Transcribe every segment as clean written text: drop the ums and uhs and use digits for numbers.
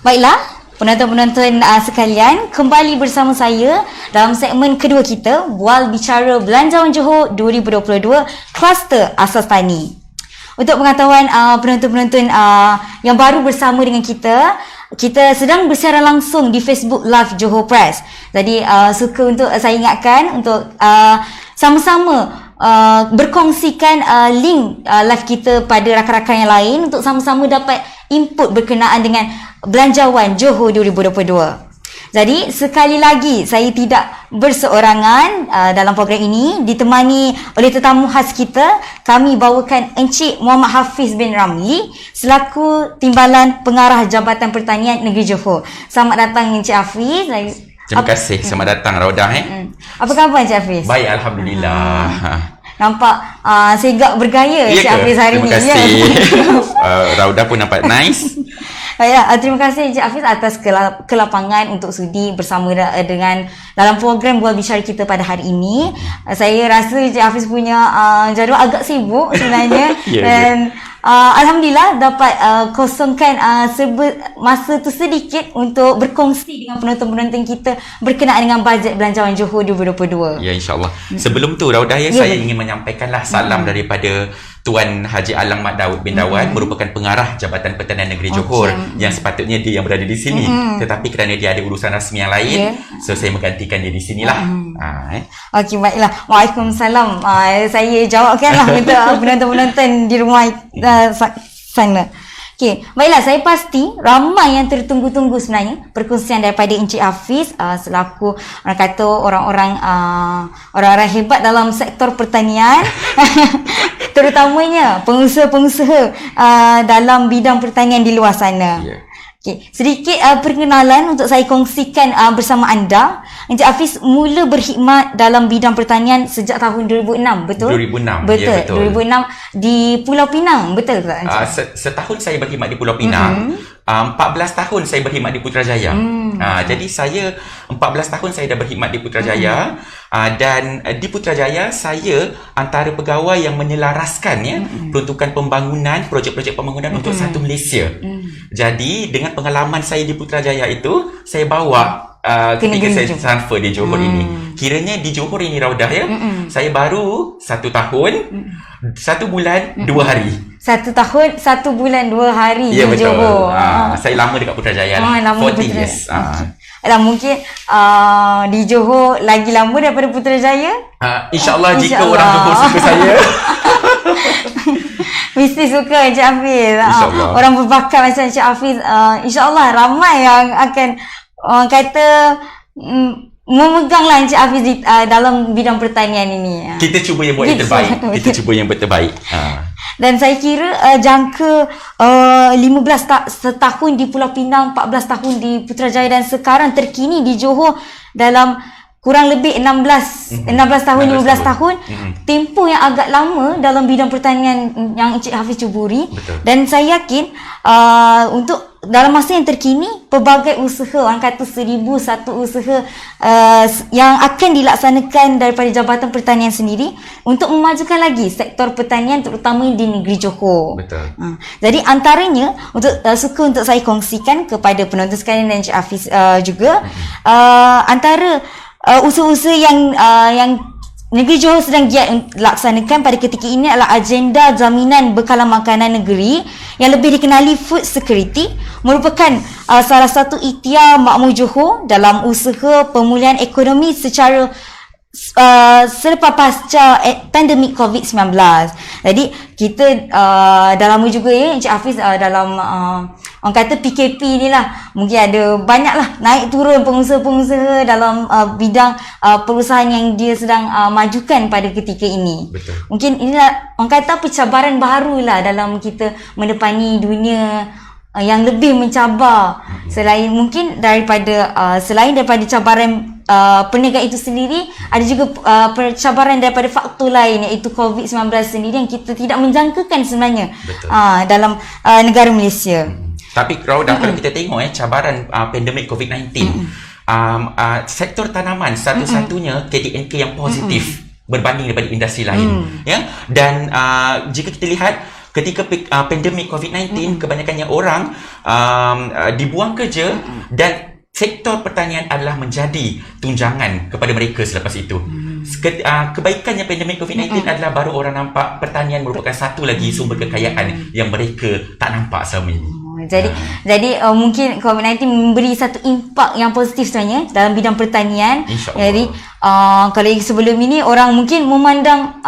Baiklah, penonton-penonton sekalian, kembali bersama saya dalam segmen kedua kita, Bual Bicara Belanjawan Johor 2022, Kluster Asas Tani. Untuk pengetahuan penonton-penonton yang baru bersama dengan kita sedang bersiaran langsung di Facebook Live Johor Press. Jadi suka untuk saya ingatkan untuk sama-sama berkongsikan link live kita pada rakan-rakan yang lain untuk sama-sama dapat input berkenaan dengan Belanjawan Johor 2022. Jadi sekali lagi saya tidak berseorangan dalam program ini, ditemani oleh tetamu khas kita. Kami bawakan Encik Muhammad Hafiz bin Ramli selaku Timbalan Pengarah Jabatan Pertanian Negeri Johor. Selamat datang Encik Hafiz. Terima kasih. Selamat datang Raudah. Apa khabar Encik Hafiz? Baik, alhamdulillah. Nampak segak bergaya Encik Hafiz hari ni. Terima kasih. Raudah pun nampak nice. Baiklah, terima kasih Encik Hafiz atas kelapangan untuk sudi bersama dengan dalam program Bual Bicara kita pada hari ini. Saya rasa Encik Hafiz punya jadual agak sibuk sebenarnya. Dan alhamdulillah dapat kosongkan masa tu sedikit untuk berkongsi dengan penonton-penonton kita berkenaan dengan bajet Belanjawan Johor 2022. Ya, insyaAllah. Sebelum tu Raudah, saya ingin menyampaikanlah salam daripada Tuan Haji Alang Mat Daud bin Dawan, merupakan pengarah Jabatan Pertanian Negeri Johor, yang sepatutnya dia yang berada di sini, tetapi kerana dia ada urusan rasmi yang lain, so saya menggantikan dia di sinilah. Okey, baiklah. Waalaikumsalam. Saya jawabkanlah untuk penonton-penonton di rumah sana. Okey, baiklah, saya pasti ramai yang tertunggu-tunggu sebenarnya perkongsian daripada Encik Hafiz selaku orang kata orang-orang hebat dalam sektor pertanian. Terutamanya pengusaha-pengusaha dalam bidang pertanian di luar sana. Okay. Sedikit perkenalan untuk saya kongsikan bersama anda. Encik Hafiz mula berkhidmat dalam bidang pertanian sejak tahun 2006, betul? 2006, betul. Ya, betul. 2006 di Pulau Pinang, betul tak Encik? Setahun saya berkhidmat di Pulau Pinang, 14 tahun saya berkhidmat di Putrajaya. Jadi saya 14 tahun saya dah berkhidmat di Putrajaya. Dan di Putrajaya saya antara pegawai yang menyelaraskan peruntukan pembangunan, projek-projek pembangunan untuk satu Malaysia. Jadi dengan pengalaman saya di Putrajaya itu, saya bawa ketika saya transfer di Johor ini. Kiranya di Johor ini Raudah saya baru 1 tahun 1 bulan 2 hari. 1 tahun 1 bulan 2 hari ya, di betul. Johor. Saya lama dekat Putrajaya. 40 years. Mungkin di Johor lagi lama daripada Putrajaya. InsyaAllah jika orang Johor suka saya. Mesti suka Encik Hafiz. Orang berbakat macam Encik Hafiz, InsyaAllah ramai yang akan kata memeganglah Encik Hafiz dalam bidang pertanian ini. Kita cuba yang buat yang terbaik. Kita cuba yang terbaik. Dan saya kira jangka 15 tahun di Pulau Pinang, 14 tahun di Putrajaya dan sekarang terkini di Johor dalam kurang lebih 16 tahun, 15 tahun. Tempoh yang agak lama dalam bidang pertanian yang Encik Hafiz cuburi. Betul. Dan saya yakin untuk dalam masa yang terkini, pelbagai usaha, orang kata 1001 usaha yang akan dilaksanakan daripada Jabatan Pertanian sendiri untuk memajukan lagi sektor pertanian terutama di negeri Johor. Betul. Jadi antaranya suka untuk saya kongsikan kepada penonton sekalian dan Encik Hafiz juga antara usaha-usaha yang negeri Johor sedang giat laksanakan pada ketika ini adalah agenda jaminan bekalan makanan negeri yang lebih dikenali Food Security, merupakan salah satu ikhtiar makmur Johor dalam usaha pemulihan ekonomi secara selepas pasca pandemik COVID-19. Jadi kita dah lama juga Encik Hafiz dalam orang kata PKP ni lah, mungkin ada banyak lah naik turun pengusaha-pengusaha dalam bidang perusahaan yang dia sedang majukan pada ketika ini. Betul. Mungkin inilah orang kata cabaran baru lah dalam kita mendepani dunia yang lebih mencabar. Selain mungkin selain daripada cabaran perniagaan itu sendiri, ada juga cabaran daripada faktor lain iaitu COVID-19 sendiri yang kita tidak menjangkakan sebenarnya dalam negara Malaysia. Tapi kalau kita tengok cabaran pandemik COVID-19, sektor tanaman satu-satunya KDNK yang positif berbanding daripada industri lain. Dan jika kita lihat ketika pandemik COVID-19, kebanyakannya orang dibuang kerja dan sektor pertanian adalah menjadi tunjangan kepada mereka selepas itu. Kebaikannya pandemik COVID-19 adalah baru orang nampak pertanian merupakan satu lagi sumber kekayaan yang mereka tak nampak selama ini. Jadi mungkin COVID-19 memberi satu impak yang positif sebenarnya dalam bidang pertanian. Jadi kalau sebelum ini orang mungkin memandang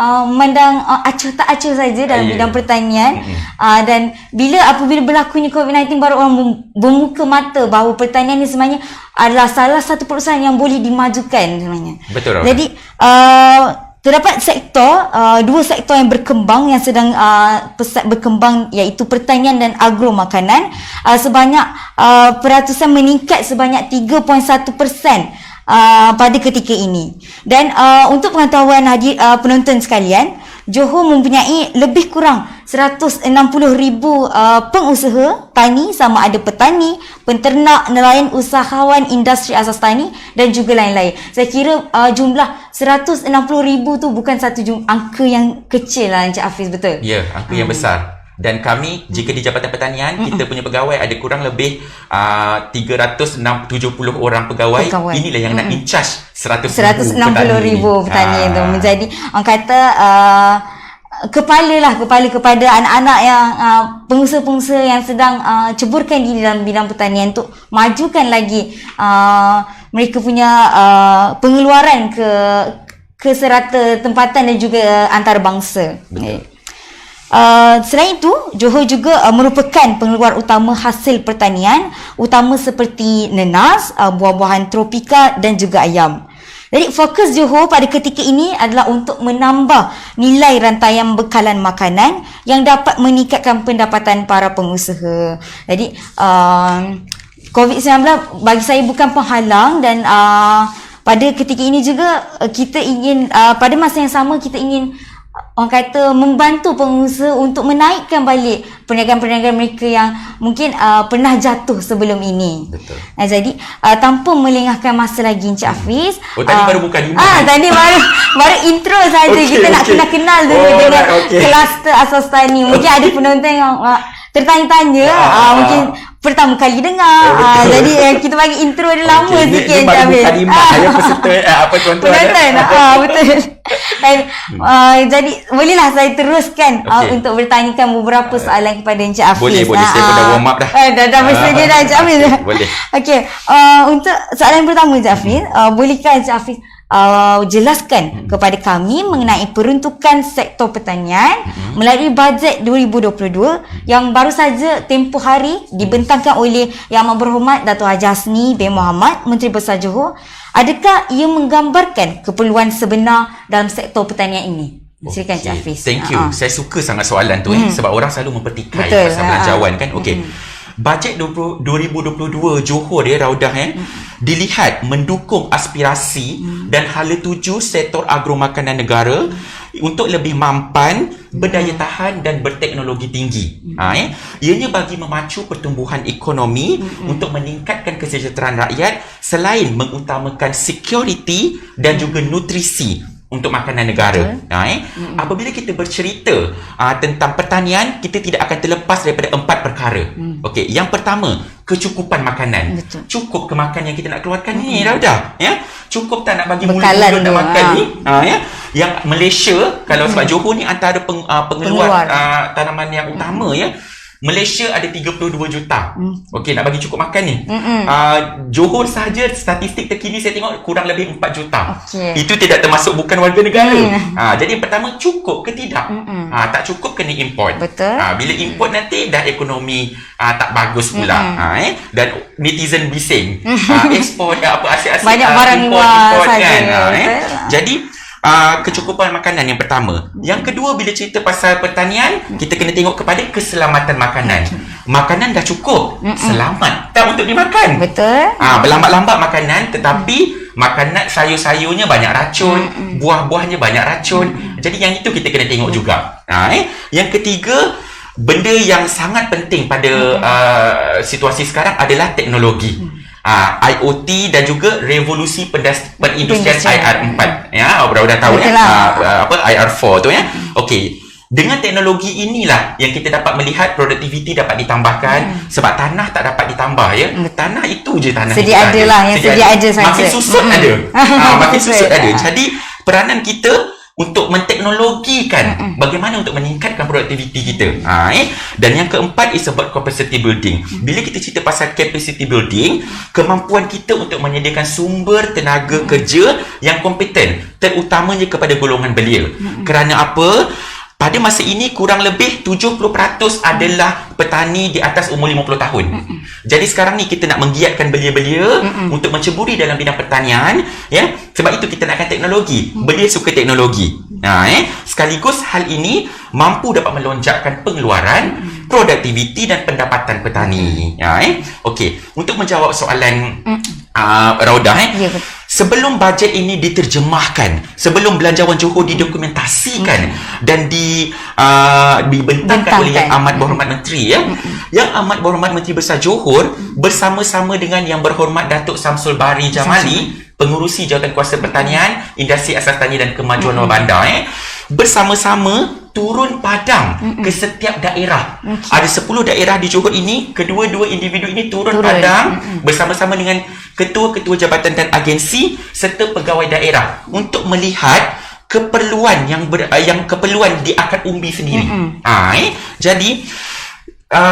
acuh tak acuh saja dalam bidang pertanian. Dan apabila berlakunya COVID-19 baru orang membuka mata bahawa pertanian ini sebenarnya adalah salah satu perusahaan yang boleh dimajukan sebenarnya. Betul. Jadi terdapat dua sektor yang berkembang yang sedang pesat berkembang, iaitu pertanian dan agro makanan. Sebanyak peratusan meningkat sebanyak 3.1% pada ketika ini. Dan untuk pengetahuan penonton sekalian, Johor mempunyai lebih kurang 160,000 pengusaha tani, sama ada petani, penternak, nelayan, usahawan industri asas tani dan juga lain-lain. Saya kira jumlah 160,000 tu bukan satu angka yang kecil lah, Encik Hafiz, betul? Ya, angka yang besar. Dan kami, jika di Jabatan Pertanian, kita punya pegawai ada kurang lebih 370 orang pegawai. Inilah yang nak in charge 160,000 petani itu. Menjadi orang kata kepala kepada anak-anak yang pengusaha-pengusaha yang sedang ceburkan diri dalam bidang pertanian untuk majukan lagi mereka punya pengeluaran ke serata tempatan dan juga antarabangsa. Selain itu, Johor juga merupakan pengeluar utama hasil pertanian, utama seperti nenas, buah-buahan tropika dan juga ayam. Jadi fokus Johor pada ketika ini adalah untuk menambah nilai rantaian bekalan makanan yang dapat meningkatkan pendapatan para pengusaha. Jadi COVID-19 bagi saya bukan penghalang, dan pada ketika ini juga kita ingin pada masa yang sama kita ingin orang kata membantu pengusaha untuk menaikkan balik perniagaan-perniagaan mereka yang mungkin pernah jatuh sebelum ini. Betul. Jadi tanpa melengahkan masa lagi, Encik Hafiz. Tadi baru buka lima. Tadi baru intro saja. Kita nak kenal dulu dengan kluster asas tani. Mungkin ada penonton yang tertanya-tanya, mungkin pertama kali dengar. Jadi kita bagi intro dia lama sikit, Encik Hafiz. Baru buka 5 ya peserta tuan-tuan. Betul. Jadi bolehlah saya teruskan untuk bertanyakan beberapa soalan kepada Encik Hafiz. Boleh. Saya pun dah warm up dah. Dah bersedia dah, Encik Hafiz. Boleh. Okey, untuk soalan pertama, Encik Hafiz, bolehkah Encik Hafiz jelaskan kepada kami mengenai peruntukan sektor pertanian melalui bajet 2022 yang baru saja tempoh hari dibentangkan oleh Yang Amat Berhormat Dato' Haji Hasni bin Mohamad, Menteri Besar Johor. Adakah ia menggambarkan keperluan sebenar dalam sektor pertanian ini? Silakan, Encik Hafiz. Thank you. Saya suka sangat soalan tu sebab orang selalu mempertikai pasal belanjawan kan. Okey. Bajet 2022 Johor Raudah dilihat mendukung aspirasi dan hala tuju sektor agro makanan negara untuk lebih mampan, berdaya tahan dan berteknologi tinggi. Ianya bagi memacu pertumbuhan ekonomi untuk meningkatkan kesejahteraan rakyat selain mengutamakan security dan juga nutrisi untuk makanan negara. Apabila kita bercerita tentang pertanian, kita tidak akan terlepas daripada 4 perkara. Okey, yang pertama, kecukupan makanan. Cukup ke makan yang kita nak keluarkan ni, Raudah? Cukup tak nak bagi mulut-mulut nak makan ni? Yang Malaysia, kalau sebab Johor ni antara pengeluar tanaman yang utama Malaysia ada 32 juta. Okey, nak bagi cukup makan ni. Johor sahaja statistik terkini saya tengok kurang lebih 4 juta. Itu tidak termasuk bukan warga negara. Jadi yang pertama, cukup ke tidak? Tak cukup kena import. Betul. Bila import nanti dah ekonomi tak bagus pula. Dan netizen bising. Ekspor asyik-asyik banyak barang luar saja kan. Jadi kecukupan makanan yang pertama. Yang kedua, bila cerita pasal pertanian, kita kena tengok kepada keselamatan makanan. Makanan dah cukup, selamat tak untuk dimakan. Betul. Berlambat-lambat makanan, tetapi makanan sayur-sayurnya banyak racun, buah-buahnya banyak racun. Jadi yang itu kita kena tengok juga. Yang ketiga, benda yang sangat penting pada situasi sekarang adalah teknologi. IoT dan juga revolusi perindustrian IR4. Orang dah tahu IR4 tu Okey. Dengan teknologi inilah yang kita dapat melihat produktiviti dapat ditambahkan sebab tanah tak dapat ditambah ya. Tanah itu je tanah. Sedia ada lah, yang sedia ada saja. Makin susut ada. Makin susut ada. Jadi peranan kita untuk menteknologikan bagaimana untuk meningkatkan produktiviti kita. Dan yang keempat is about capacity building. Bila kita cerita pasal capacity building, kemampuan kita untuk menyediakan sumber tenaga kerja yang kompeten, terutamanya kepada golongan belia. Kerana apa? Pada masa ini kurang lebih 70% adalah petani di atas umur 50 tahun. Jadi sekarang ni kita nak menggiatkan belia-belia untuk menceburi dalam bidang pertanian, ya. Sebab itu kita nakkan teknologi. Belia suka teknologi. Sekaligus hal ini mampu dapat melonjakkan pengeluaran, produktiviti dan pendapatan petani. Okey, untuk menjawab soalan Raudah, Ya, betul. sebelum bajet ini diterjemahkan, sebelum Belanjawan Johor didokumentasikan dan dibentangkan oleh Yang Amat Berhormat Menteri, Yang Amat Berhormat Menteri Besar Johor bersama-sama dengan Yang Berhormat Datuk Samsul Bahri Jamali, pengurusi Jawatankuasa Pertanian, Industri Asas Tani dan Kemajuan Luar Bandar, bersama-sama turun padang ke setiap daerah. Ada 10 daerah di Johor ini, kedua-dua individu ini turun padang bersama-sama dengan ketua-ketua jabatan dan agensi serta pegawai daerah untuk melihat keperluan yang keperluan di akar umbi sendiri. Jadi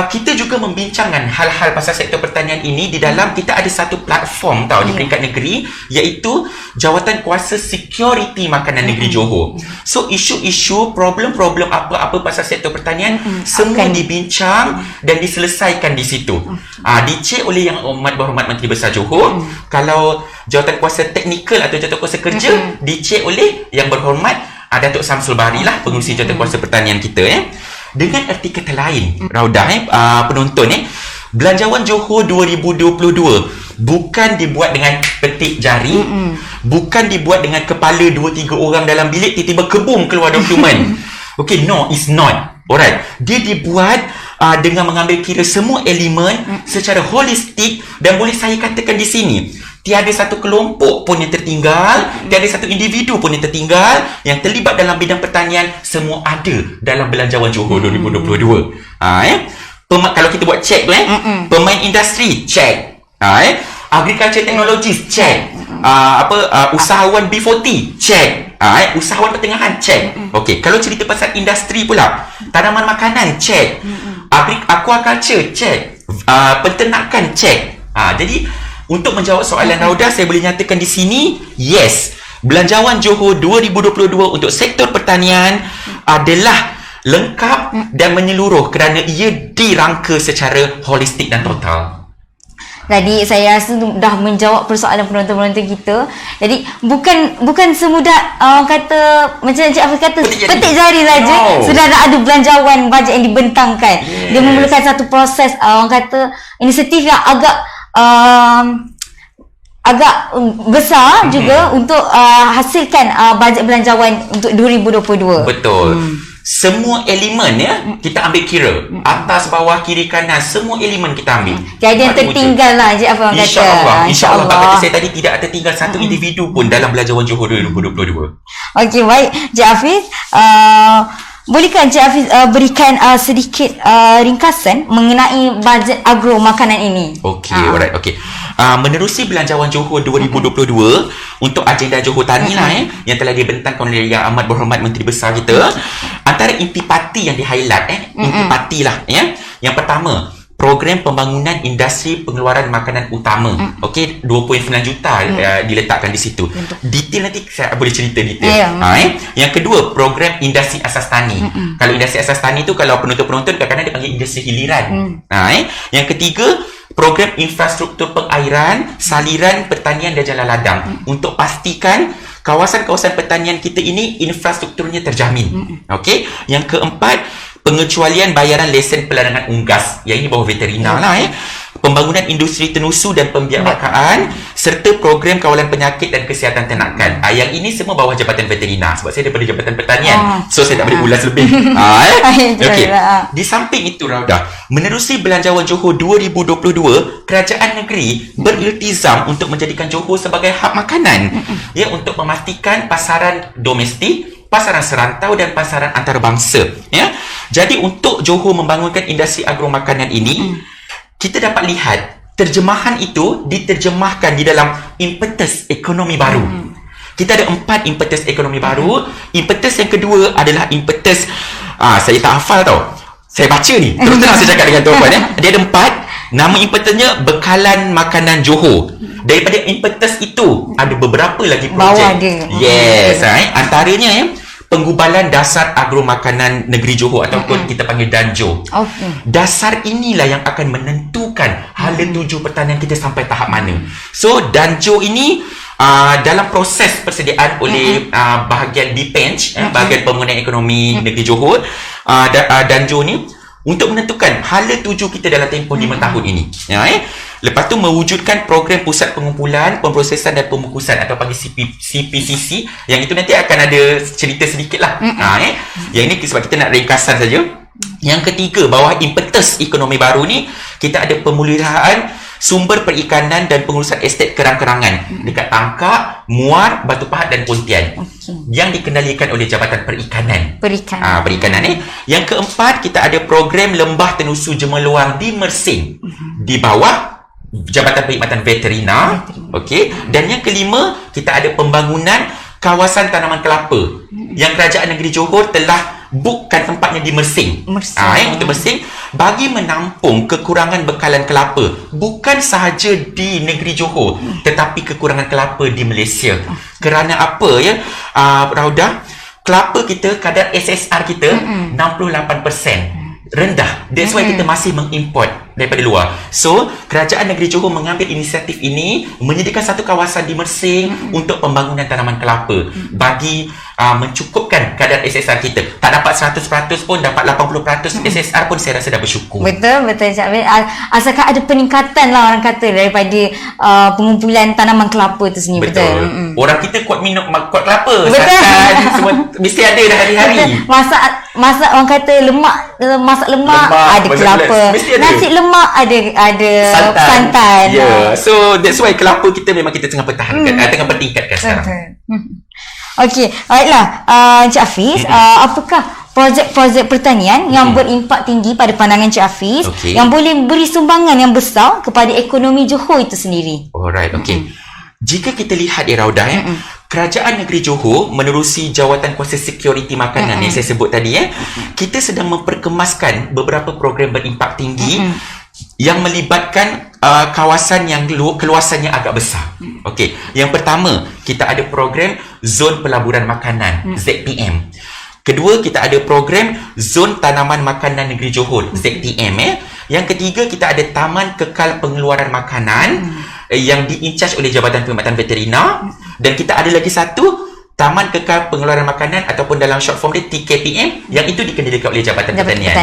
kita juga membincangkan hal-hal pasal sektor pertanian ini di dalam kita ada satu platform di peringkat negeri, iaitu Jawatankuasa Security Makanan Negeri Johor. So isu-isu, problem-problem apa-apa pasal sektor pertanian semua dibincang dan diselesaikan di situ. Dicek oleh Yang Amat Berhormat Menteri Besar Johor. Kalau Jawatankuasa Teknikal atau Jawatankuasa Kerja dicek oleh Yang Berhormat Datuk Samsul Bahri lah, pengurusi Jawatankuasa Pertanian kita. Dengan erti kata lain, Raudah, penonton, Belanjawan Johor 2022 bukan dibuat dengan petik jari, bukan dibuat dengan kepala 2-3 orang dalam bilik tiba-tiba kebum keluar dokumen. Okay, no, it's not. Alright, dia dibuat dengan mengambil kira semua elemen secara holistik, dan boleh saya katakan di sini, tiada satu kelompok pun yang tertinggal, tiada satu individu pun yang tertinggal yang terlibat dalam bidang pertanian. Semua ada dalam Belanjawan Johor 2022. Kalau kita buat check tu, pemain industri check, agriculture technologies check, usahawan B40 check, usahawan pertengahan check. Okey, kalau cerita pasal industri pula, tanaman makanan check, aquaculture check, penternakan check. Jadi untuk menjawab soalan Raudah, saya boleh nyatakan di sini, yes, Belanjawan Johor 2022 untuk sektor pertanian adalah lengkap dan menyeluruh kerana ia dirangka secara holistik dan total. Jadi saya rasa dah menjawab persoalan penonton-penonton kita. Jadi bukan semudah orang kata macam Encik Hafiz kata petik jari saja sudah ada belanjawan bajet yang dibentangkan. Dia memerlukan satu proses orang kata inisiatif yang agak besar juga untuk hasilkan bajet belanjawan untuk 2022. Betul. Semua elemen kita ambil kira, atas, bawah, kiri, kanan, semua elemen kita ambil. Tiada yang tertinggal lah je apa orang kata. InsyaAllah. Pak kata saya tadi, tidak tertinggal satu individu pun dalam Belanjawan Johor 2022. Okey, baik Encik Hafiz, bolehkah Encik Hafiz berikan sedikit ringkasan mengenai bajet agro makanan ini? Okey, alright, okey. Menerusi Belanjawan Johor 2022 untuk agenda Johor Tani yang telah dibentangkan oleh Yang Amat Berhormat Menteri Besar kita, antara intipati yang di-highlight intipati lah Yang pertama, program pembangunan industri pengeluaran makanan utama. Okey, 2.9 juta diletakkan di situ. Detail nanti saya boleh cerita detail. Yang kedua, program industri asas tani. Kalau industri asas tani tu, kalau penonton-penonton kadang-kadang dia panggil industri hiliran. Yang ketiga, program infrastruktur pengairan, saliran pertanian dan jalan ladang untuk pastikan kawasan-kawasan pertanian kita ini infrastrukturnya terjamin. Okey. Yang keempat, pengecualian bayaran lesen pelarangan unggas. Yang ini bawah veterina lah Pembangunan industri tenusu dan pembiakaan serta program kawalan penyakit dan kesihatan ternakan. Yang ini semua bawah Jabatan Veterina sebab saya daripada Jabatan Pertanian. So saya tak boleh ulas lebih. Okey. Di samping itu, Raudah, menerusi Belanjawan Johor 2022, kerajaan negeri beriltizam untuk menjadikan Johor sebagai hub makanan untuk memastikan pasaran domestik, pasaran serantau dan pasaran antarabangsa. Ya. Jadi untuk Johor membangunkan industri agro makanan ini, kita dapat lihat terjemahan itu diterjemahkan di dalam impetus ekonomi baru. Kita ada 4 impetus ekonomi baru. Impetus yang kedua adalah impetus, saya tak hafal tau. Saya baca ni. Terus terang saya cakap dengan tuan-tuan ya. Dia ada 4. Nama impetusnya Bekalan Makanan Johor. Daripada impetus itu ada beberapa lagi projek. Bawah dia. Yes, antaranya penggubalan dasar agro makanan negeri Johor ataupun kita panggil Danjo. Dasar inilah yang akan menentukan hala tuju pertanian kita sampai tahap mana. So Danjo ini dalam proses persediaan oleh bahagian BPENJ, bahagian Pembangunan Ekonomi Negeri Johor, Danjo ni untuk menentukan hala tuju kita dalam tempoh 5 tahun ini. Lepas tu mewujudkan program pusat pengumpulan, pemprosesan dan pembungkusan atau panggil CPCC, yang itu nanti akan ada cerita sedikit lah. Yang ini sebab kita nak ringkasan saja. Yang ketiga, bawah impetus ekonomi baru ni, kita ada pemulihaan sumber perikanan dan pengurusan estet kerang-kerangan dekat Tangkak, Muar, Batu Pahat dan Pontian yang dikendalikan oleh Jabatan Perikanan. Perikanan ni. Yang keempat, kita ada program Lembah Tenusu Jemeluang di Mersing di bawah Jabatan Perkhidmatan Veterina. Dan yang kelima, kita ada pembangunan kawasan tanaman kelapa yang Kerajaan Negeri Johor telah bookkan tempatnya di Mersing. Untuk Mersing bagi menampung kekurangan bekalan kelapa bukan sahaja di negeri Johor tetapi kekurangan kelapa di Malaysia. Kerana apa ya, Raudah, kelapa kita kadar SSR kita 68%. Rendah. That's why kita masih mengimport daripada luar. So, Kerajaan Negeri Johor mengambil inisiatif ini menyediakan satu kawasan di Mersing untuk pembangunan tanaman kelapa bagi mencukupkan kadar SSR kita. Tak dapat 100% pun, dapat 80% SSR pun saya rasa dah bersyukur. Betul Cik Hafid. Asalkan ada peningkatan lah orang kata daripada pengumpulan tanaman kelapa tu sendiri. Betul. Orang kita kuat minum kuat kelapa. Santan semua mesti ada dah hari-hari. Masak orang kata masak lemak ada kelapa. Nasi lemak ada santan. So that's why kelapa kita memang kita tengah pertahankan, tengah pertingkatkan sekarang. Okey, baiklah Encik Hafiz, apakah projek-projek pertanian yang berimpak tinggi pada pandangan Encik Hafiz yang boleh beri sumbangan yang besar kepada ekonomi Johor itu sendiri? Alright, jika kita lihat Raudah, Kerajaan Negeri Johor menerusi Jawatan Kuasa Sekuriti Makanan yang saya sebut tadi, kita sedang memperkemaskan beberapa program berimpak tinggi yang melibatkan kawasan yang keluasannya agak besar. Yang pertama, kita ada program Zon Pelaburan Makanan, ZPM. Kedua, kita ada program Zon Tanaman Makanan Negeri Johor, ZTM. Yang ketiga, kita ada Taman Kekal Pengeluaran Makanan yang di-in-charge oleh Jabatan Perkhidmatan Veterina. Dan kita ada lagi satu, Taman Kekal Pengeluaran Makanan ataupun dalam short form dia TKPM, yang itu dikendalikan oleh Jabatan Pertanian.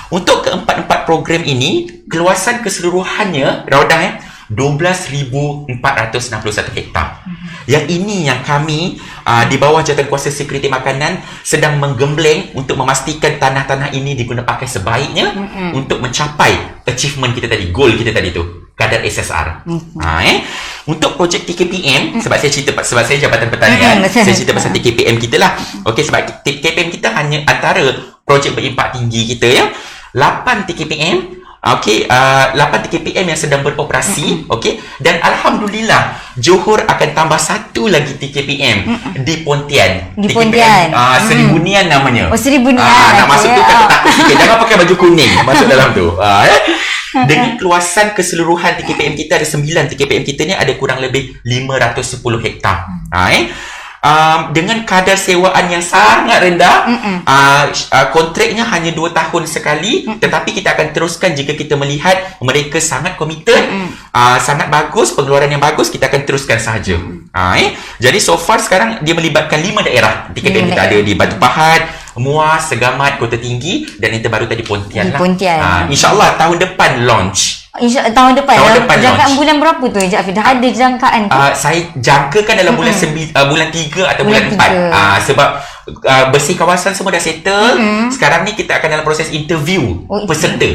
Untuk keempat-empat program ini, keluasan keseluruhannya Raudah 12,461 hektar. Yang ini yang kami di bawah Jawatan Kuasa Sekuriti Makanan sedang menggembleng untuk memastikan tanah-tanah ini diguna pakai sebaiknya untuk mencapai achievement kita tadi, goal kita tadi tu, kadar SSR. Untuk projek TKPM, sebab saya Jabatan Pertanian, saya cerita pasal TKPM kita lah. Sebab TKPM kita hanya antara projek berimpak tinggi kita 8 TKPM. 8 TKPM yang sedang beroperasi. Dan Alhamdulillah Johor akan tambah satu lagi TKPM di Pontian. Pontian. Seribu Nian namanya. Seribu Nian. Nak masuk tu kata takut sikit. Jangan pakai baju kuning masuk dalam tu. Dengan keluasan keseluruhan TKPM kita ada 9 TKPM kita ni ada kurang lebih 510 hektar. Dengan kadar sewaan yang sangat rendah, kontraknya hanya 2 tahun sekali, tetapi kita akan teruskan jika kita melihat mereka sangat komited, sangat bagus, pengeluaran yang bagus, kita akan teruskan sahaja. Jadi so far sekarang dia melibatkan 5 daerah. TKPM kita ada di Batu Pahat, Muar, Segamat, Kota Tinggi, dan yang terbaru tadi Pontian lah. InsyaAllah tahun depan launch. Tahun depan jangkaan bulan berapa tu Encik Hafiz? Dah ada jangkaan tu? Saya jangkakan dalam bulan 3 atau bulan 4. Sebab bersih kawasan semua dah settle. Sekarang ni kita akan dalam proses interview peserta.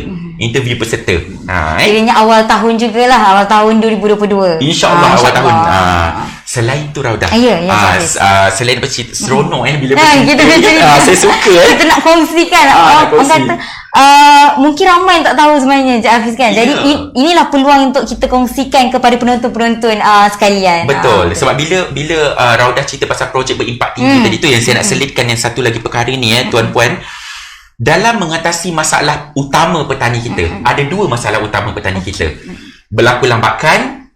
Kiranya awal tahun jugalah, awal tahun 2022. InsyaAllah awal tahun. Selain tu Raudah, Ya, Hafiz. selain seronok bila kita cerita. saya suka Kita nak kongsikan. nak Orang kongsi. kata mungkin ramai yang tak tahu sebenarnya Encik Hafiz kan. Jadi inilah peluang untuk kita kongsikan kepada penonton-penonton sekalian. Betul. Sebab bila Raudah cerita pasal projek berimpak tinggi tadi tu, yang saya nak selitkan yang satu lagi perkara ni tuan-puan, dalam mengatasi masalah utama petani kita, ada dua masalah utama petani kita. Berlaku lambakan,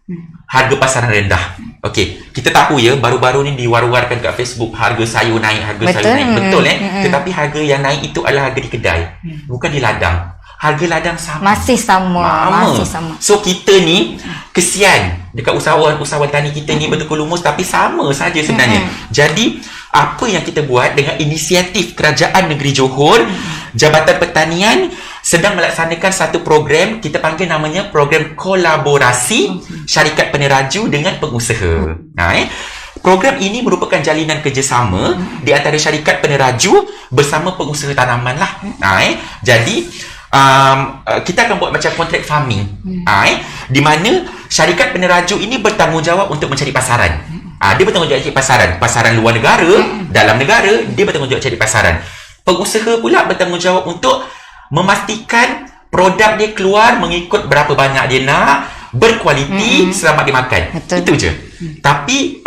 harga pasaran rendah. Okey, kita tahu baru-baru ni diwar-warkan kat Facebook harga sayur naik, sayur naik. Betul Tetapi harga yang naik itu adalah harga di kedai, bukan di ladang. Harga ladang sama. Masih sama. So kita ni kesian dekat usahawan-usahawan tani kita ni bertukar lumus, tapi sama saja sebenarnya. Jadi apa yang kita buat dengan inisiatif Kerajaan Negeri Johor, Jabatan Pertanian sedang melaksanakan satu program, kita panggil namanya program kolaborasi syarikat peneraju dengan pengusaha. Program ini merupakan jalinan kerjasama di antara syarikat peneraju bersama pengusaha tanaman lah. Jadi kita akan buat macam kontrak farming, di mana syarikat peneraju ini bertanggungjawab untuk mencari pasaran. Dia bertanggungjawab cari pasaran luar negara, dalam negara dia bertanggungjawab cari pasaran. Pengusaha pula bertanggungjawab untuk memastikan produk dia keluar mengikut berapa banyak dia nak, berkualiti, selamat dimakan. Betul. Itu je. Tapi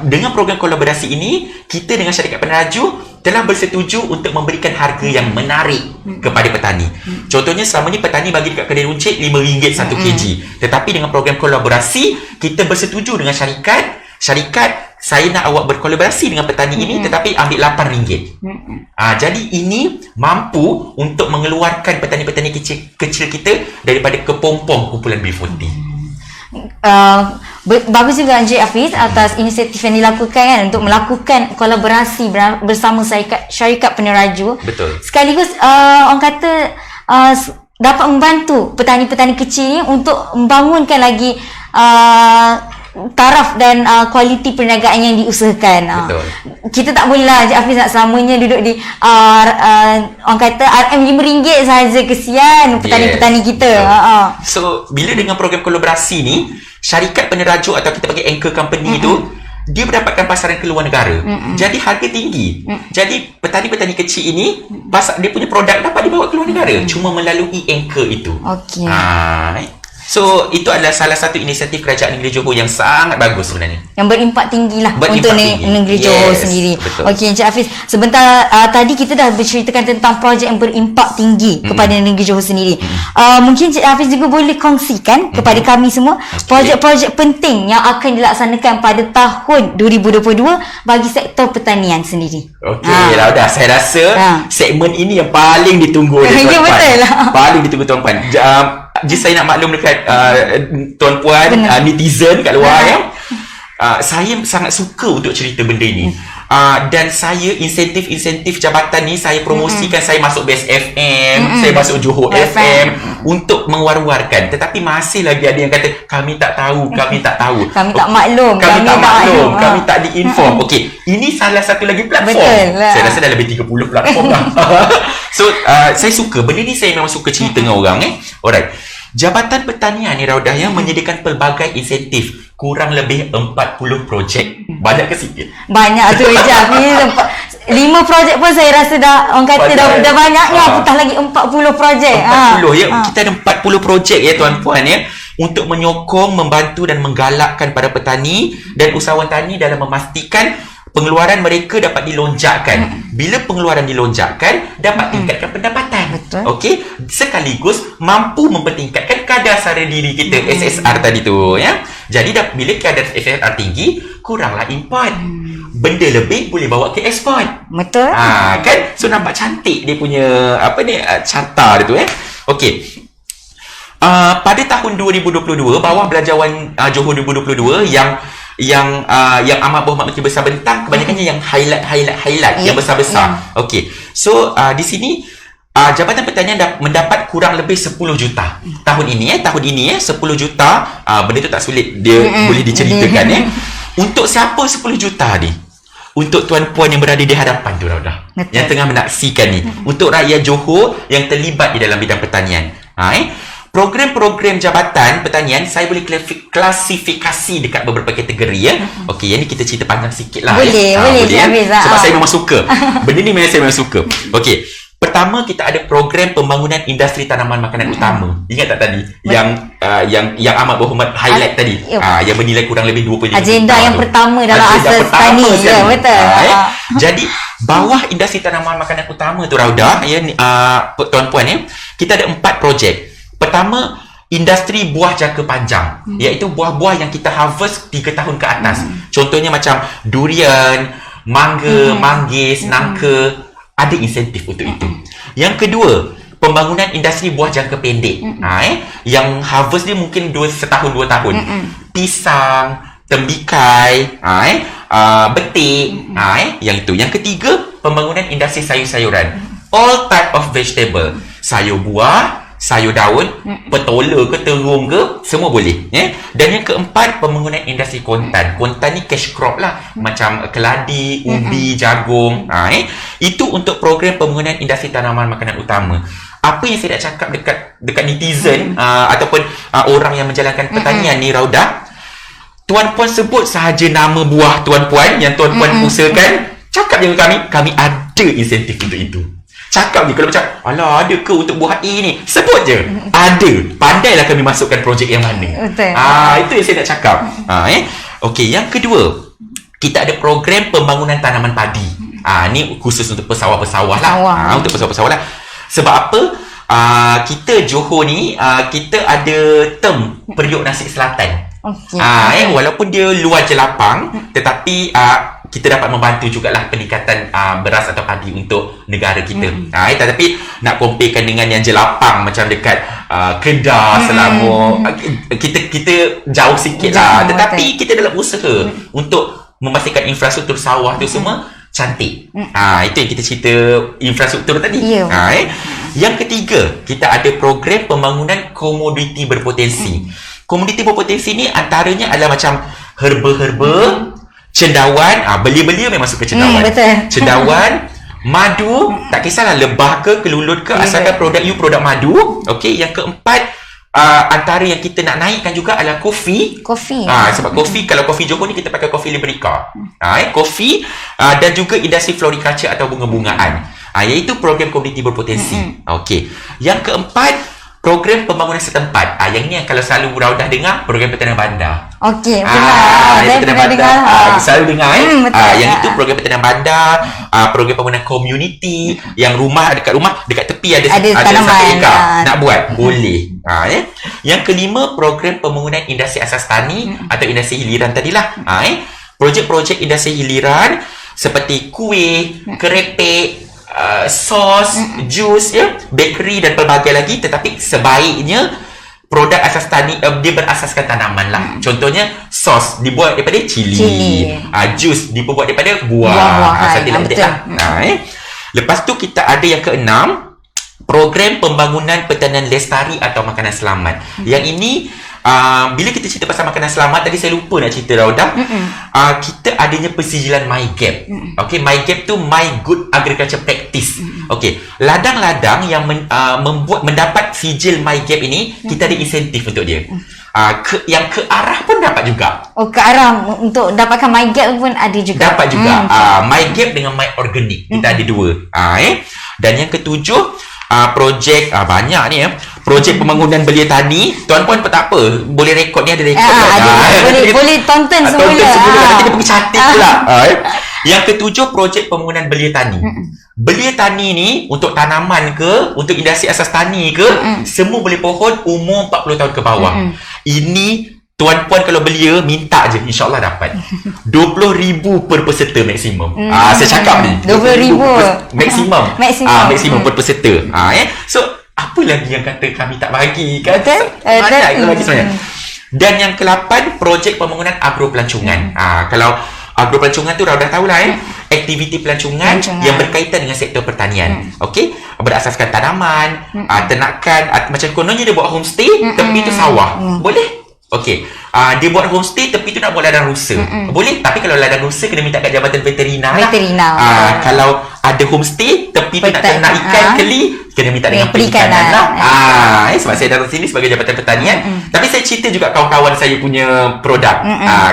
dengan program kolaborasi ini, kita dengan syarikat peneraju telah bersetuju untuk memberikan harga yang menarik kepada petani. Contohnya selama ni petani bagi dekat kedai runcit RM5 1 kg. Tetapi dengan program kolaborasi, kita bersetuju dengan syarikat, saya nak awak berkolaborasi dengan petani ini, tetapi ambil RM8. Jadi ini mampu untuk mengeluarkan petani-petani kecil kita daripada kepompong kumpulan B40. Bagus juga Encik Hafiz atas inisiatif yang dilakukan kan, untuk melakukan kolaborasi bersama syarikat peneraju. Betul. Sekaligus orang kata dapat membantu petani-petani kecil ni untuk membangunkan lagi taraf dan kualiti perniagaan yang diusahakan. Betul. Kita tak boleh lah Encik Hafiz nak selamanya duduk di orang kata RM5 sahaja, kesian petani-petani kita. So bila dengan program kolaborasi ni, syarikat peneraju atau kita panggil anchor company tu, dia mendapatkan pasaran ke luar negara. Jadi harga tinggi. Jadi petani-petani kecil ini dia punya produk dapat dibawa ke luar negara cuma melalui anchor itu. Okey. So itu adalah salah satu inisiatif Kerajaan Negeri Johor yang sangat bagus sebenarnya. Yang berimpak tinggi lah Berimpak untuk tinggi. negeri Johor sendiri. Betul. Okey Encik Hafiz, sebentar tadi kita dah berceritakan tentang projek yang berimpak tinggi kepada negeri Johor sendiri. Mungkin Encik Hafiz juga boleh kongsikan kepada kami semua projek-projek penting yang akan dilaksanakan pada tahun 2022 bagi sektor pertanian sendiri. Okey, dah saya rasa segmen ini yang paling ditunggu oleh Ya, tuan-puan. betul lah. Paling ditunggu tuan-puan. Saya nak maklum dekat tuan-puan, netizen kat luar saya sangat suka untuk cerita benda ni. Dan saya insentif jabatan ni saya promosikan. Saya masuk Best FM, saya masuk Johor FM untuk mewar-warkan. Tetapi masih lagi ada yang kata kami tak tahu. Kami tak Kami maklum. tak maklum, kami tak diinform. Okey, ini salah satu lagi platform. Betul lah. Saya rasa dah lebih 30 platform dah. So, saya suka. Benda ni saya memang suka cerita dengan orang. Alright. Jabatan Pertanian ni Raudah yang menyediakan pelbagai insentif. Kurang lebih 40 projek. Banyak ke sikit? Banyak tu Encik Hafiz. 5 projek pun saya rasa orang kata dah banyaknya, apatah lagi 40 projek. 40 kita ada 40 projek tuan-puan untuk menyokong, membantu dan menggalakkan para petani dan usahawan tani dalam memastikan pengeluaran mereka dapat dilonjakkan. Bila pengeluaran dilonjakkan, dapat tingkatkan pendapatan. Betul. Okey, sekaligus mampu mempertingkatkan kadar sara diri kita, SSR tadi tu Jadi bila kadar SSR tinggi, kuranglah import. Benda lebih boleh bawa ke ekspor. Betul. Kan? So nampak cantik dia punya carta dia tu Okey. Pada tahun 2022, bawah belanjawan Johor 2022 yang amat berhormat Menteri Besar bentang, kebanyakannya yang highlight yang besar-besar. Okey. So di sini Jabatan Pertanian mendapat kurang lebih 10 juta. Tahun ini 10 juta. Benda tu tak sulit, dia boleh diceritakan Untuk siapa 10 juta ni? Untuk tuan-puan yang berada di hadapan tu Raudah, yang tengah menaksikan ni. Untuk rakyat Johor yang terlibat di dalam bidang pertanian. Program-program jabatan Penyelenggaraan pertanian saya boleh klasifikasi dekat beberapa kategori ya. Okey, yang ni kita cerita panjang sikit lah. Boleh, boleh ya. Hafiz. Sebab saya memang suka. Benda ni memang saya memang suka. Okey. Pertama, kita ada program pembangunan industri tanaman makanan utama. Ingat tak tadi yang amat berhormat highlight tadi? Yang bernilai kurang lebih 25 agenda yang tu. pertama dalam Agenda asas pertama tani. Ya, sekali. betul. Jadi bawah industri tanaman makanan utama tu Rauda, ya, tuan-puan ya, kita ada 4 projek. Pertama, industri buah jangka panjang, iaitu buah-buah yang kita harvest 3 tahun ke atas. Contohnya macam durian, mangga, manggis, nangka, ada insentif untuk itu. Yang kedua, pembangunan industri buah jangka pendek. Yang harvest dia mungkin 1 tahun 2 tahun. Pisang, tembikai, betik, yang itu. Yang ketiga, pembangunan industri sayur-sayuran. All type of vegetable. Sayur buah, sayur daun, petola ke terung ke, semua boleh. Dan yang keempat, pembangunan industri kontan. Kontan ni cash crop lah. Macam keladi, ubi, jagung. Itu untuk program pembangunan industri tanaman makanan utama. Apa yang saya nak cakap dekat netizen ataupun orang yang menjalankan pertanian ni, Rauda, tuan-puan sebut sahaja nama buah tuan-puan yang tuan-puan usahakan, cakap je dengan kami ada insentif untuk itu. Cakap je. Kalau macam, alah ada ke untuk buah A ni? Sebut je. Ada. Pandailah kami masukkan projek yang mana. Betul. Itu yang saya nak cakap. Okey, yang kedua, kita ada program pembangunan tanaman padi. Ni khusus untuk pesawah-pesawah lah. Untuk pesawah-pesawah lah. Sebab apa? Kita Johor ni, kita ada term periuk nasi selatan. Okay. Walaupun dia luar jelapang, tetapi kita dapat membantu jugalah peningkatan beras atau padi untuk negara kita. Tetapi nak comparekan dengan yang jelapang macam dekat Kedah, Selangor, kita jauh sikit lah. Tetapi kita dalam usaha untuk memastikan infrastruktur sawah tu semua cantik. Itu yang kita cerita infrastruktur tadi. Yang ketiga, kita ada program pembangunan komoditi berpotensi. Komoditi berpotensi ni antaranya adalah macam herba-herba, cendawan, belia-belia memang suka cendawan. Betul. Cendawan, madu, tak kisahlah lebah ke, kelulut ke, asalkan produk you produk madu. Okey, yang keempat, antara yang kita nak naikkan juga adalah kopi. Sebab kopi, kalau kopi Johor ni kita pakai kopi Liberica. Kopi dan juga industri floriculture atau bunga-bungaan. Iaitu program komoditi berpotensi. Okey. Yang keempat, program pembangunan setempat. Yang ni yang kalau selalu Raudah dengar, program pertanian bandar. Okey, benar. Saya pernah dengar. Selalu dengar betul. Yang itu program pertanian bandar, program pembangunan community, yang dekat rumah, dekat tepi ada tanaman, 1 ekar. Nak buat? Boleh. Yang kelima, program pembangunan industri asas tani atau industri hiliran tadilah. Projek-projek industri hiliran seperti kuih, kerepek, sos, jus, bakery dan pelbagai lagi. Tetapi sebaiknya produk asas tani, dia berasaskan tanaman lah. Contohnya sos dibuat daripada cili. Jus dibuat daripada buah. Lepas tu kita ada yang keenam, program pembangunan pertanian lestari atau makanan selamat. Yang ini bila kita cerita pasal makanan selamat, tadi saya lupa nak cerita Raudah. Kita adanya persijilan MyGap. Okey, MyGap tu My Good Agriculture Practice. Okey, ladang-ladang yang mendapat sijil MyGap ini, kita ada insentif untuk dia. Yang ke arah pun dapat juga. Ke arah untuk dapatkan MyGap pun ada juga. Dapat juga. MyGap dengan MyOrganic. Kita ada dua. Dan yang ketujuh, projek banyak ni projek pembangunan belia tani. Tuan-puan tak apa, boleh rekod ni, ada rekod. Boleh tonton semula. Nanti dia pergi cantik pula. Yang ketujuh, projek pembangunan belia tani. Belia tani ni untuk tanaman ke, untuk industri asas tani ke, semua boleh pohon umur 40 tahun ke bawah. Ini tuan-puan kalau belia, minta je, insyaAllah dapat. 20,000 per peserta maksimum. Saya cakap ni 20,000 maksimum per peserta. So apa lagi yang kata kami tak bagi kan? Banyak lagi sebenarnya. Dan yang ke-8, projek pembangunan agropelancongan. Kalau agropelancongan tu dah tahulah aktiviti pelancongan yang berkaitan dengan sektor pertanian. Okey, berasaskan tanaman, ternakan, macam kononnya dia buat homestay tepi tu sawah. Boleh? Okey, dia buat homestay tepi tu nak buat ladang rusa. Boleh, tapi kalau ladang rusa kena minta kat jabatan veterina. Kalau ada homestay, tepi tu nak ternak ikan, keli, kena minta dengan perikanan perikanan lah. Sebab saya datang sini sebagai Jabatan Pertanian. Tapi saya cerita juga kawan-kawan saya punya produk.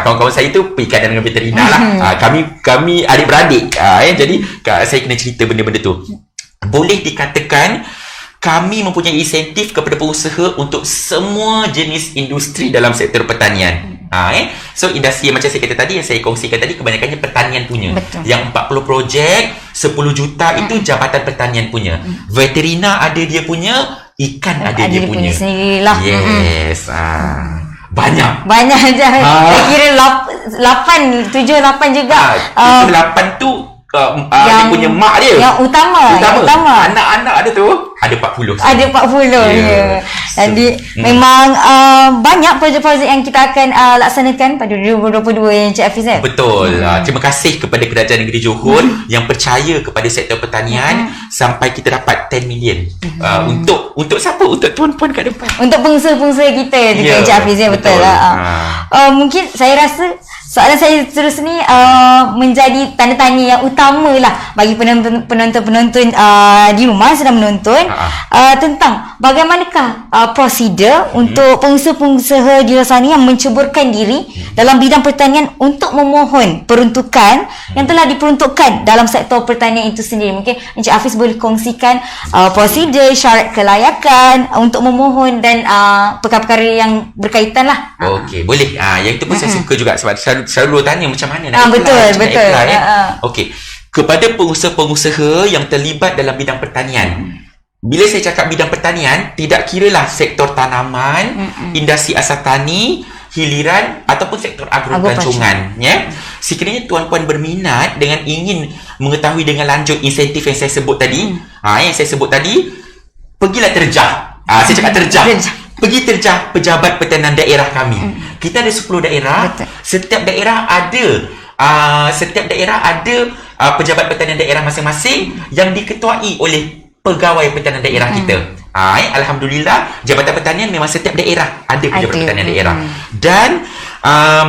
Kawan-kawan saya tu perikanan dengan veterina lah. Kami adik-beradik. Jadi saya kena cerita benda-benda tu. Boleh dikatakan kami mempunyai insentif kepada pengusaha untuk semua jenis industri dalam sektor pertanian. So industri macam saya kata tadi, yang saya kongsikan tadi, kebanyakannya pertanian punya. Betul. Yang 40 projek 10 juta itu Jabatan Pertanian punya. Veterina ada dia punya, ikan ada dia punya sendirilah. Yes. Banyak je. Saya kira 8 juga. Itu 8 tu dia punya mak dia. Yang utama. Anak-anak ada tu. Ada 40. Ada 40 ya. Jadi memang banyak projek-projek yang kita akan laksanakan pada 2022 yang Encik Hafiz. Betul. Terima kasih kepada Kerajaan Negeri Johor yang percaya kepada sektor pertanian sampai kita dapat 10 million. Untuk siapa? Untuk tuan-puan kat depan. Untuk pengusaha-pengusaha kita dekat Encik Hafiz, betul lah. Mungkin saya rasa soalan saya terus ni menjadi tanda tanya yang utama lah bagi penonton-penonton di rumah sedang menonton tentang bagaimanakah prosedur untuk pengusaha-pengusaha di luar sana yang menceburkan diri dalam bidang pertanian untuk memohon peruntukan yang telah diperuntukkan dalam sektor pertanian itu sendiri. Mungkin Encik Hafiz boleh kongsikan prosedur, syarat kelayakan untuk memohon dan perkara-perkara yang berkaitan lah. Okey, boleh. Yang itu pun saya suka juga sebab selalu tanya macam mana nak betul. Okey. Kepada pengusaha-pengusaha yang terlibat dalam bidang pertanian. Bila saya cakap bidang pertanian, tidak kiralah sektor tanaman, industri asal tani, hiliran ataupun sektor agropelancongan, ya. Sekiranya tuan-puan berminat dengan ingin mengetahui dengan lanjut insentif yang saya sebut tadi, pergilah terjah. Saya cakap terjah. Pergi terjah Pejabat Pertanian Daerah kami. Kita ada 10 daerah. Betul. Setiap daerah ada Pejabat Pertanian Daerah masing-masing yang diketuai oleh Pegawai Pertanian Daerah kita. Alhamdulillah, Jabatan Pertanian memang setiap daerah ada Pejabat Pertanian Daerah. Dan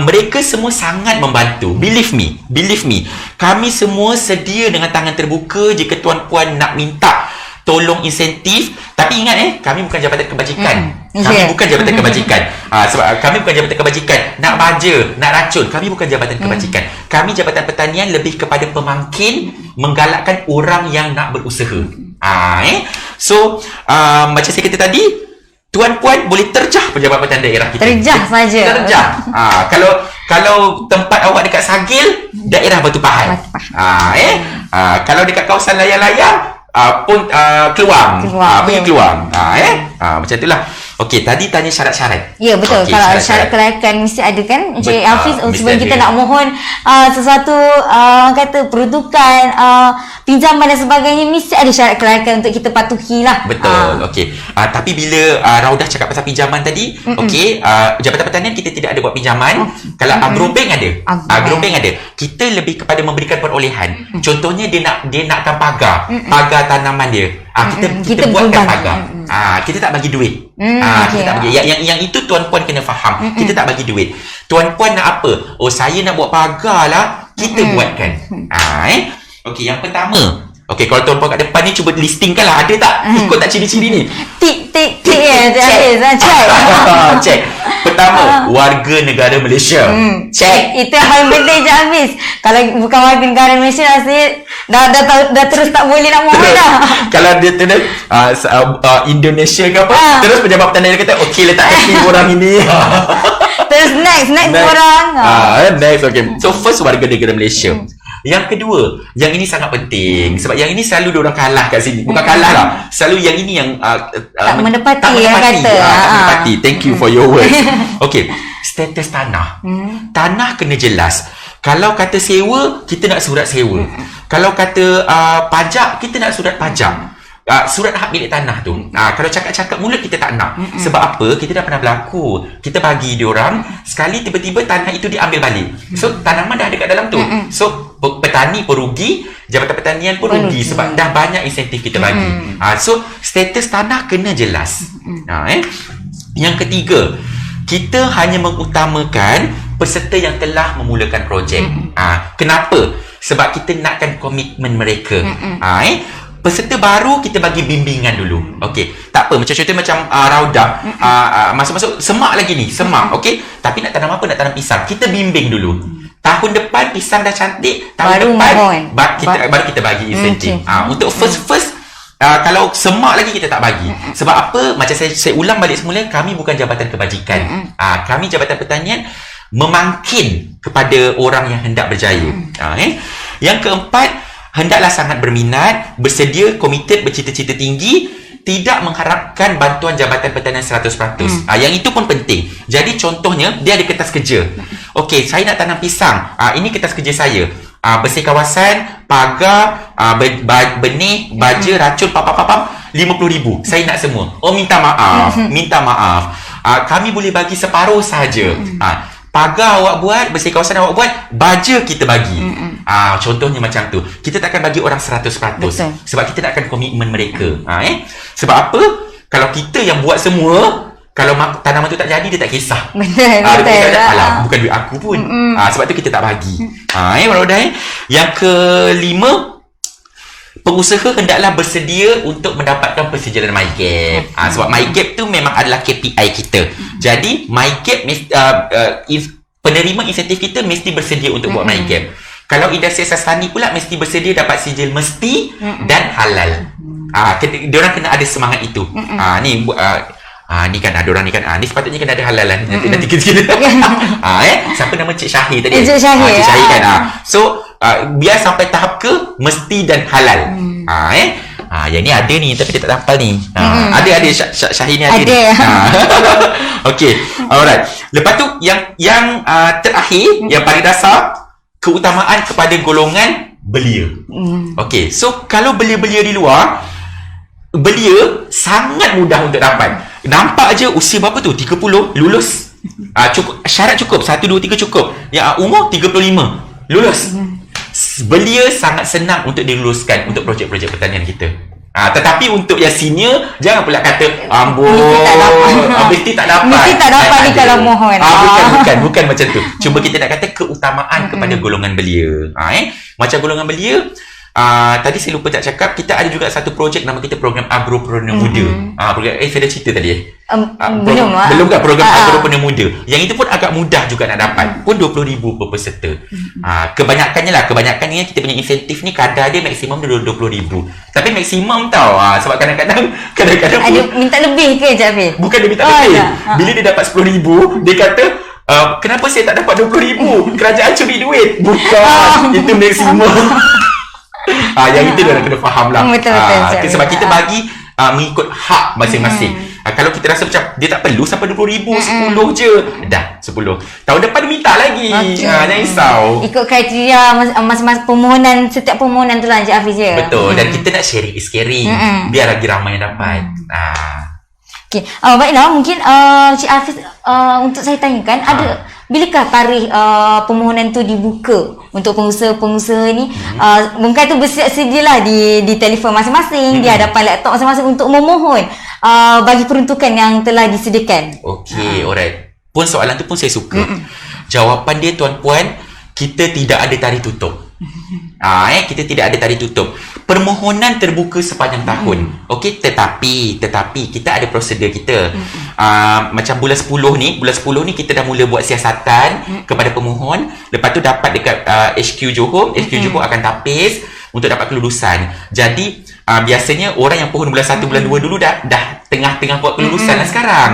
mereka semua sangat membantu. Believe me. Kami semua sedia dengan tangan terbuka jika tuan-puan nak minta tolong insentif. Tapi ingat kami bukan Jabatan Kebajikan. Kami bukan Jabatan Kebajikan. Sebab kami bukan Jabatan Kebajikan. Nak baja, nak racun, kami bukan Jabatan Kebajikan. Kami Jabatan Pertanian lebih kepada pemangkin, menggalakkan orang yang nak berusaha. So macam saya kata tadi, tuan-puan boleh terjah Pejabat Pertanian Daerah kita. Terjah saja. Terjah. Kalau tempat awak dekat Sagil, daerah Batu Pahat. Kalau dekat kawasan layar-layar pun Keluang. Pergi Keluang. Macam itulah. Okey, tadi tanya syarat-syarat. Ya, betul. Okay, kalau syarat kelayakan mesti ada kan Encik Hafiz, sebelum kita nak mohon sesuatu kata peruntukan, pinjaman dan sebagainya, mesti ada syarat kelayakan untuk kita patuhi lah. Betul. Okey. Tapi bila Raudah cakap pasal pinjaman tadi, okey, Jabatan Pertanian kita tidak ada buat pinjaman. Kalau Agrobank ada. Agrobank ada. Kita lebih kepada memberikan perolehan. Contohnya dia nakkan pagar tanaman dia. Kita buatkan pagar. Kita tak bagi duit. Kita tak bagi. Yang itu tuan-puan kena faham. Kita tak bagi duit. Tuan-puan nak apa? Oh, saya nak buat pagar lah. Kita buatkan. Okey, yang pertama. Okey, kalau tuan-puan kat depan ni cuba listingkan lah. Ada tak? Ikut tak ciri-ciri ni? Tik check. Pertama, warga negara Malaysia. Check. Itu yang paling penting je Hafiz. Kalau bukan warga negara Malaysia, rasanya dah terus tak boleh nak mohon dah. Kalau dia tulis Indonesia ke apa, terus Pejabat Pertanian kata okey, letakkan pin orang ini. Terus next orang. Next, okay. So first, warga negara Malaysia. Yang kedua, yang ini sangat penting sebab yang ini selalu diorang kalah kat sini. Bukan kalah lah, selalu yang ini yang tak menepati yang kata. Tak menepati. Thank you for your words. Okay, status tanah. Tanah kena jelas. Kalau kata sewa, kita nak surat sewa. Kalau kata pajak, kita nak surat pajak. Surat hak milik tanah tu. Kalau cakap-cakap mulut kita tak nak. Sebab apa? Kita dah pernah berlaku. Kita bagi diorang, sekali tiba-tiba tanah itu diambil balik. So tanaman dah ada kat dalam tu. So petani pun rugi, Jabatan Pertanian pun rugi sebab dah banyak insentif kita bagi. So status tanah kena jelas. Yang ketiga, kita hanya mengutamakan peserta yang telah memulakan projek. Kenapa? Sebab kita nakkan komitmen mereka. Peserta baru kita bagi bimbingan dulu. Okey, tak apa, macam contoh macam Rauda, masuk-masuk semak lagi ni, semak. Okey, tapi nak tanam apa? Nak tanam pisang. Kita bimbing dulu. Tahun depan pisang dah cantik, tahun depan baru kita bagi insentif. Untuk first kalau semak lagi kita tak bagi. Sebab apa? Macam saya ulang balik semula, kami bukan jabatan kebajikan. Kami jabatan pertanian memangkin kepada orang yang hendak berjaya. Yang keempat, hendaklah sangat berminat, bersedia, komited, bercita-cita tinggi, tidak mengharapkan bantuan Jabatan Pertanian 100%. Yang itu pun penting. Jadi contohnya, dia ada kertas kerja. Okey, saya nak tanam pisang. Ini kertas kerja saya. Bersih kawasan, pagar, benih, baja, racun, RM50,000. Saya nak semua. Oh, minta maaf. Minta maaf. Kami boleh bagi separuh saja. Pagar awak buat, bersih kawasan awak buat, baja kita bagi. Contohnya macam tu. Kita takkan bagi orang 100%. Betul. Sebab kita nakkan komitmen mereka. Sebab apa? Kalau kita yang buat semua, kalau tanaman tu tak jadi, dia tak kisah. Betul. Alah, bukan duit aku pun. Sebab tu kita tak bagi. Yang kelima, pengusaha hendaklah bersedia untuk mendapatkan persediaan MyGap. Sebab MyGap tu memang adalah KPI kita. Jadi MyGap penerima insentif kita mesti bersedia untuk buat MyGap. Kalau industri asas tani pula mesti bersedia dapat sijil mesti dan halal. Diorang kena ada semangat itu. Ni kan diorang ni kan ni sepatutnya kena ada halalan. Nanti kita siapa nama Cik Syahir tadi? Cik Syahir. Cik Syahir kan. So biar sampai tahap ke mesti dan halal. Yang ni ada ni tapi dia tak hafal ni. Ada Syahir ni ada. Okey. Alright. Lepas tu yang terakhir, yang paling dasar, keutamaan kepada golongan belia. Okey. So kalau belia-belia di luar, belia sangat mudah untuk dapat. Nampak je usia berapa tu? 30 lulus. Cukup, syarat cukup 1 2 3 cukup. Yang umur 35 lulus. Belia sangat senang untuk diluluskan untuk projek-projek pertanian kita. Tetapi untuk yang senior, jangan pula kata mesti tak dapat. Mesti tak dapat ni kalau mohon. Bukan macam tu. Cuma kita nak kata keutamaan kepada golongan belia. Macam golongan belia, tadi saya lupa tak cakap, kita ada juga satu projek nama kita program Agropreneur Muda. Program saya dah cerita tadi belum kan program Agropreneur Muda. Yang itu pun agak mudah juga nak dapat. Pun RM20,000 per peserta. Kebanyakannya kita punya insentif ni kadar dia maksimum dia RM20,000. Tapi maksimum tau. Sebab kadang-kadang ada minta lebih ke Jafir? Bukan dia minta lebih. Bila dia dapat RM10,000, dia kata kenapa saya tak dapat RM20,000? Kerajaan curi duit. Bukan. Itu maksimum. Yang itu dia kena faham lah. Betul. Sebab kita bagi mengikut hak masing-masing. Kalau kita rasa macam dia tak perlu sampai RM20,000, 10 je. Dah, 10. Tahun depan dia minta lagi. Jangan risau. Ikut kriteria masing-masing permohonan, setiap permohonan tu lah Encik Hafiz je. Betul. Dan kita nak sharing is caring. Biar lagi ramai yang dapat. Okay. Baiklah, mungkin Encik Hafiz, untuk saya tanyakan, ada bilakah tarikh permohonan tu dibuka untuk pengusaha-pengusaha ni? Mungkin tu bersedia sedialah di telefon masing-masing, di hadapan laptop masing-masing untuk memohon bagi peruntukan yang telah disediakan. Okey, alright. Pun soalan tu pun saya suka. Jawapan dia tuan-puan, kita tidak ada tarikh tutup. Kita tidak ada tarikh tutup. Permohonan terbuka sepanjang tahun. Okey, tetapi kita ada prosedur kita. Macam bulan 10 ni kita dah mula buat siasatan kepada pemohon. Lepas tu dapat dekat HQ Johor. HQ Johor akan tapis untuk dapat kelulusan. Jadi biasanya orang yang pohon bulan 1 bulan 2 dulu dah tengah-tengah buat kelulusan lah sekarang.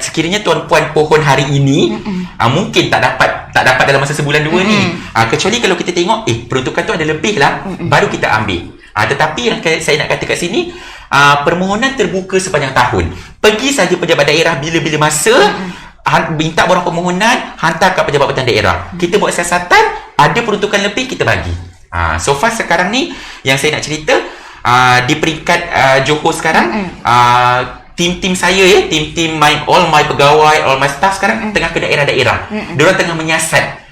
Sekiranya tuan-puan pohon hari ini, mungkin tak dapat dalam masa sebulan 2 ni. Kecuali kalau kita tengok peruntukan tu ada lebih lah, baru kita ambil. Tetapi yang saya nak kata kat sini, permohonan terbuka sepanjang tahun. Pergi saja pejabat daerah bila-bila masa, minta borang permohonan, hantar kat pejabat pertanian daerah. Kita buat siasatan, ada peruntukan lebih kita bagi. So far sekarang ni yang saya nak cerita, di peringkat Johor sekarang, tim saya tim all my pegawai, all my staff sekarang tengah ke daerah-daerah. Diorang tengah menyiasat.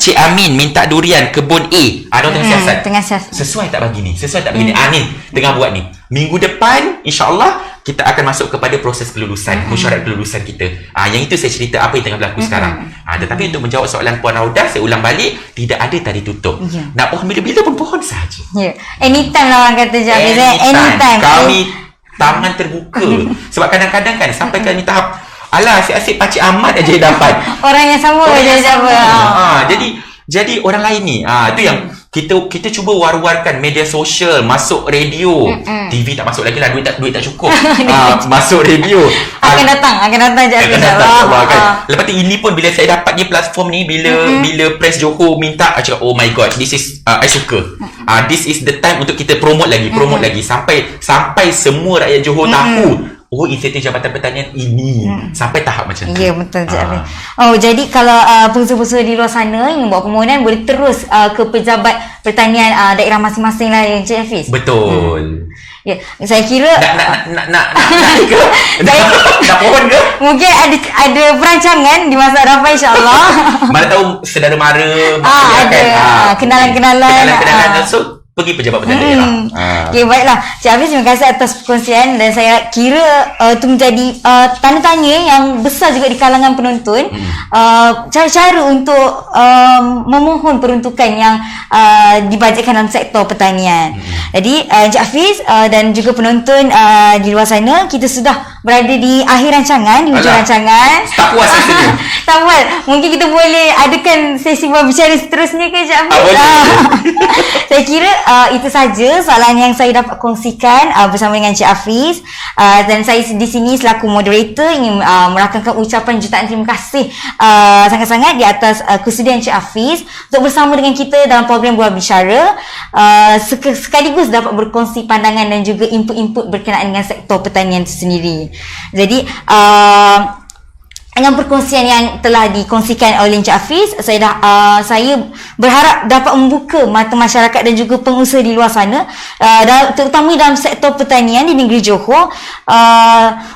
Cik Amin minta durian kebun A. Diorang tengah siasat. Sesuai tak bagi ni? Ni tengah buat ni. Minggu depan insya-Allah kita akan masuk kepada proses kelulusan, mesyuarat kelulusan kita. Yang itu saya cerita apa yang tengah berlaku sekarang. Tetapi untuk menjawab soalan Puan Raudah, saya ulang balik, tidak ada tali tutup. Nak pohon bila-bila pun pohon sahaja. Anytime lah orang kata je. Anytime. Kami tangan terbuka. Sebab kadang-kadang kan sampai kami tahap alah asyik-asyik Pakcik Ahmad aja yang dapat. Orang yang sama aja dapat. Jadi orang lain ni itu yang kita cuba war-warkan media sosial, masuk radio. TV tak masuk lagi lah, duit tak cukup. Masuk radio. Akan datang je insya-Allah. Lepas tu ini pun bila saya dapat ni platform ni, bila Press Johor minta, saya cakap oh my god, this is I suka. This is the time untuk kita promote lagi sampai semua rakyat Johor tahu insentif Jabatan Pertanian ini sampai tahap macam tu. Ya, betul je. Jadi kalau pengusaha-pengusaha di luar sana yang buat permohonan boleh terus ke pejabat pertanian daerah masing-masing lah ya, Encik Hafiz. Betul. Ya, saya kira nak pohon ke? Mungkin ada perancangan di masa hadapan insya-Allah. Mana tahu saudara mara ada kenalan. So pergi pejabat pertanian daerah. Okay, baiklah. Cik Hafiz, terima kasih atas perkongsian dan saya kira itu menjadi tanda tanya yang besar juga di kalangan penonton. Cara-cara untuk memohon peruntukan yang dibajetkan dalam sektor pertanian. Jadi Cik Hafiz dan juga penonton di luar sana, kita sudah berada di akhir rancangan, di hujung rancangan. Tak puas rasanya. Tak puas. Mungkin kita boleh adakan sesi berbicara seterusnya ke Cik Hafiz? Saya kira itu saja soalan yang saya dapat kongsikan bersama dengan Cik Hafiz, dan saya di sini selaku moderator ingin merakamkan ucapan jutaan terima kasih sangat-sangat di atas kesudian Cik Hafiz untuk bersama dengan kita dalam program Bual Bicara, sekaligus dapat berkongsi pandangan dan juga input-input berkenaan dengan sektor pertanian itu sendiri. Jadi dengan perkongsian yang telah dikongsikan oleh Encik Hafiz, saya berharap dapat membuka mata masyarakat dan juga pengusaha di luar sana, terutama dalam sektor pertanian di negeri Johor,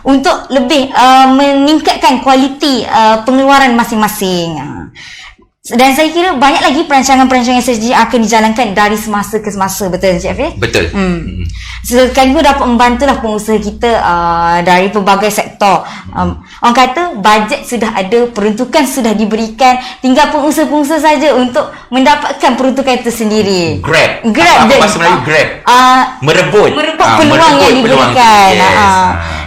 untuk lebih meningkatkan kualiti pengeluaran masing-masing. Dan saya kira banyak lagi perancangan-perancangan strategi akan dijalankan dari semasa ke semasa. Betul Encik Hafiz? Betul. Sekaligus dapat membantulah pengusaha kita dari pelbagai sektor. Orang kata bajet sudah ada, peruntukan sudah diberikan, tinggal pengusaha-pengusaha saja untuk mendapatkan peruntukan itu sendiri. Grab. Apa bahasa Melayu grab? Merebut peluang yang diberikan. Yes.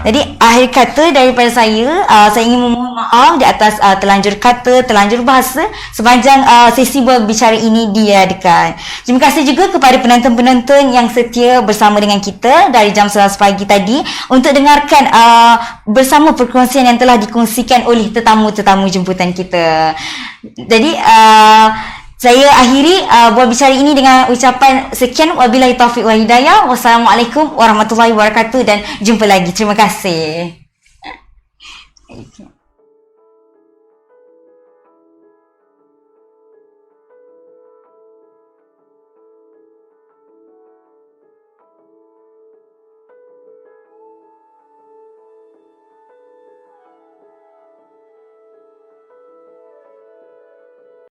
Jadi akhir kata daripada saya ingin memohon maaf di atas terlanjur kata, terlanjur bahasa sepanjang sesi berbicara ini diadakan. Terima kasih juga kepada penonton-penonton yang setia bersama dengan kita dari jam 11 pagi tadi untuk dengarkan bersama perkongsian yang telah dikongsikan oleh tetamu-tetamu jemputan kita. Jadi saya akhiri buat bicara ini dengan ucapan sekian, wabillahi taufiq wal hidayah. Wassalamualaikum warahmatullahi wabarakatuh dan jumpa lagi. Terima kasih.